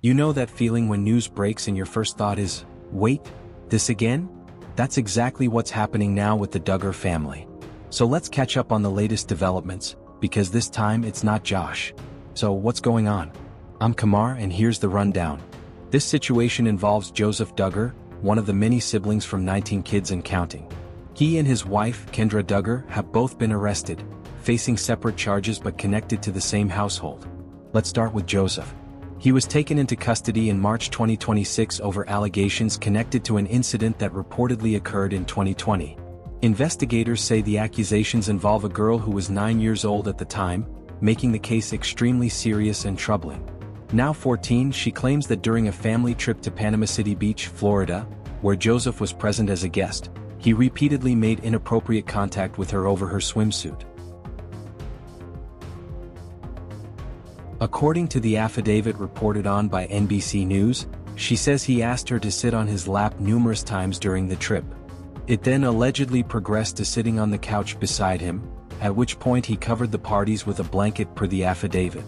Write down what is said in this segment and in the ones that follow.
You know that feeling when news breaks and your first thought is, wait, this again? That's exactly what's happening now with the Duggar family. So let's catch up on the latest developments, because this time it's not Josh. So what's going on? I'm Kamar and here's the rundown. This situation involves Joseph Duggar, one of the many siblings from 19 Kids and Counting. He and his wife, Kendra Duggar, have both been arrested, facing separate charges but connected to the same household. Let's start with Joseph. He was taken into custody in March 2026 over allegations connected to an incident that reportedly occurred in 2020. Investigators say the accusations involve a girl who was 9 years old at the time, making the case extremely serious and troubling. Now 14, she claims that during a family trip to Panama City Beach, Florida, where Joseph was present as a guest, he repeatedly made inappropriate contact with her over her swimsuit. According to the affidavit reported on by NBC News, she says he asked her to sit on his lap numerous times during the trip. It then allegedly progressed to sitting on the couch beside him, at which point he covered the parties with a blanket per the affidavit.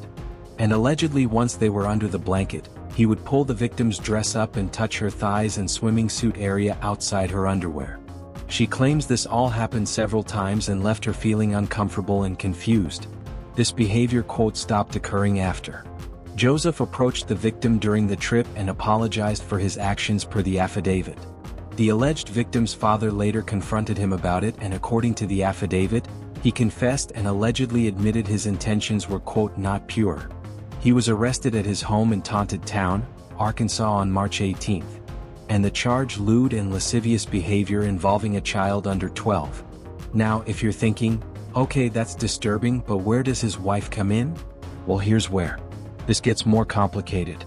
And allegedly once they were under the blanket, he would pull the victim's dress up and touch her thighs and swimming suit area outside her underwear. She claims this all happened several times and left her feeling uncomfortable and confused. This behavior, quote, stopped occurring after. Joseph approached the victim during the trip and apologized for his actions per the affidavit. The alleged victim's father later confronted him about it and according to the affidavit, he confessed and allegedly admitted his intentions were, quote, not pure. He was arrested at his home in Taunted Town, Arkansas on March 18th. And the charge lewd and lascivious behavior involving a child under 12. Now if you're thinking, okay, that's disturbing, but where does his wife come in? Well, here's where. This gets more complicated.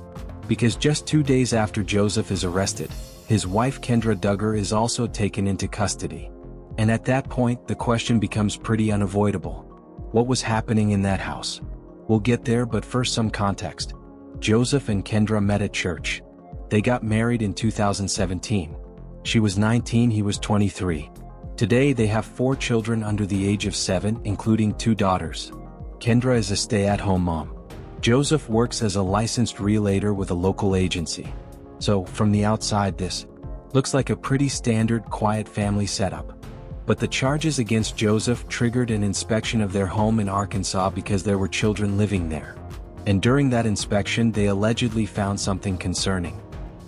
Because just 2 days after Joseph is arrested, his wife Kendra Duggar is also taken into custody. And at that point, the question becomes pretty unavoidable. What was happening in that house? We'll get there, but first some context. Joseph and Kendra met at church. They got married in 2017. She was 19, he was 23. Today they have 4 children under the age of 7, including 2 daughters. Kendra is a stay-at-home mom. Joseph works as a licensed realtor with a local agency. So, from the outside this looks like a pretty standard quiet family setup. But the charges against Joseph triggered an inspection of their home in Arkansas because there were children living there. And during that inspection they allegedly found something concerning.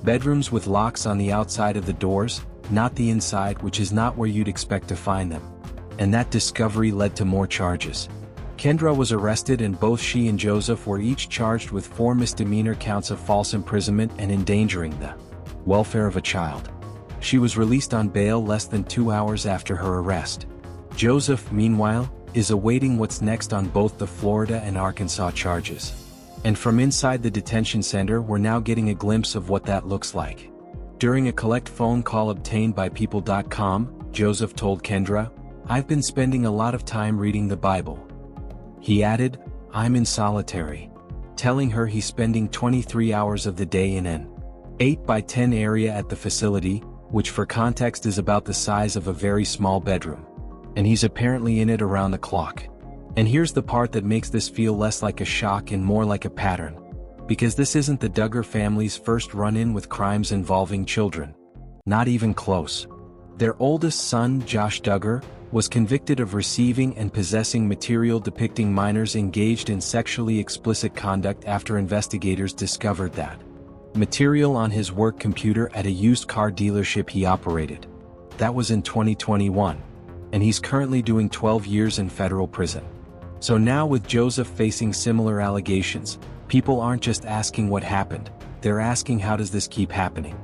Bedrooms with locks on the outside of the doors, not the inside, which is not where you'd expect to find them. And that discovery led to more charges. Kendra was arrested and both she and Joseph were each charged with 4 misdemeanor counts of false imprisonment and endangering the welfare of a child. She was released on bail less than 2 hours after her arrest. Joseph, meanwhile, is awaiting what's next on both the Florida and Arkansas charges. And from inside the detention center we're now getting a glimpse of what that looks like. During a collect phone call obtained by People.com, Joseph told Kendra, "I've been spending a lot of time reading the Bible." He added, "I'm in solitary," telling her he's spending 23 hours of the day in an 8 by 10 area at the facility, which for context is about the size of a very small bedroom. And he's apparently in it around the clock. And here's the part that makes this feel less like a shock and more like a pattern. Because this isn't the Duggar family's first run-in with crimes involving children. Not even close. Their oldest son, Josh Duggar, was convicted of receiving and possessing material depicting minors engaged in sexually explicit conduct after investigators discovered that material on his work computer at a used car dealership he operated. That was in 2021. And he's currently doing 12 years in federal prison. So now with Joseph facing similar allegations, people aren't just asking what happened, they're asking how does this keep happening?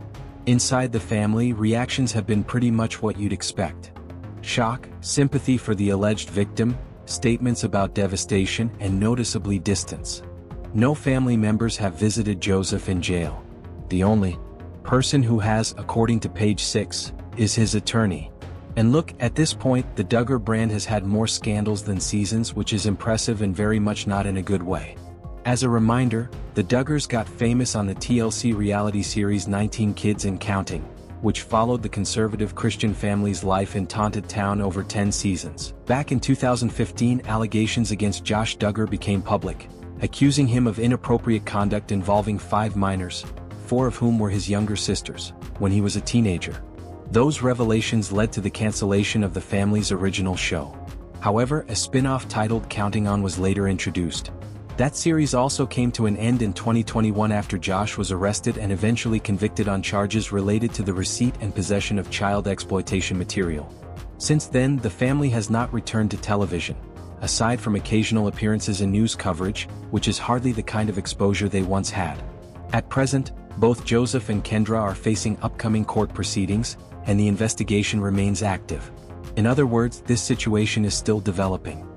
Inside the family, reactions have been pretty much what you'd expect. Shock, sympathy for the alleged victim, statements about devastation, and noticeably distance. No family members have visited Joseph in jail. The only person who has, according to page 6, is his attorney. And look, at this point, the Duggar brand has had more scandals than seasons, which is impressive and very much not in a good way. As a reminder, the Duggars got famous on the TLC reality series 19 Kids and Counting, which followed the conservative Christian family's life in Taunted Town over 10 seasons. Back in 2015, allegations against Josh Duggar became public, accusing him of inappropriate conduct involving 5 minors, 4 of whom were his younger sisters, when he was a teenager. Those revelations led to the cancellation of the family's original show. However, a spin-off titled Counting On was later introduced. That series also came to an end in 2021 after Josh was arrested and eventually convicted on charges related to the receipt and possession of child exploitation material. Since then, the family has not returned to television, aside from occasional appearances in news coverage, which is hardly the kind of exposure they once had. At present, both Joseph and Kendra are facing upcoming court proceedings, and the investigation remains active. In other words, this situation is still developing.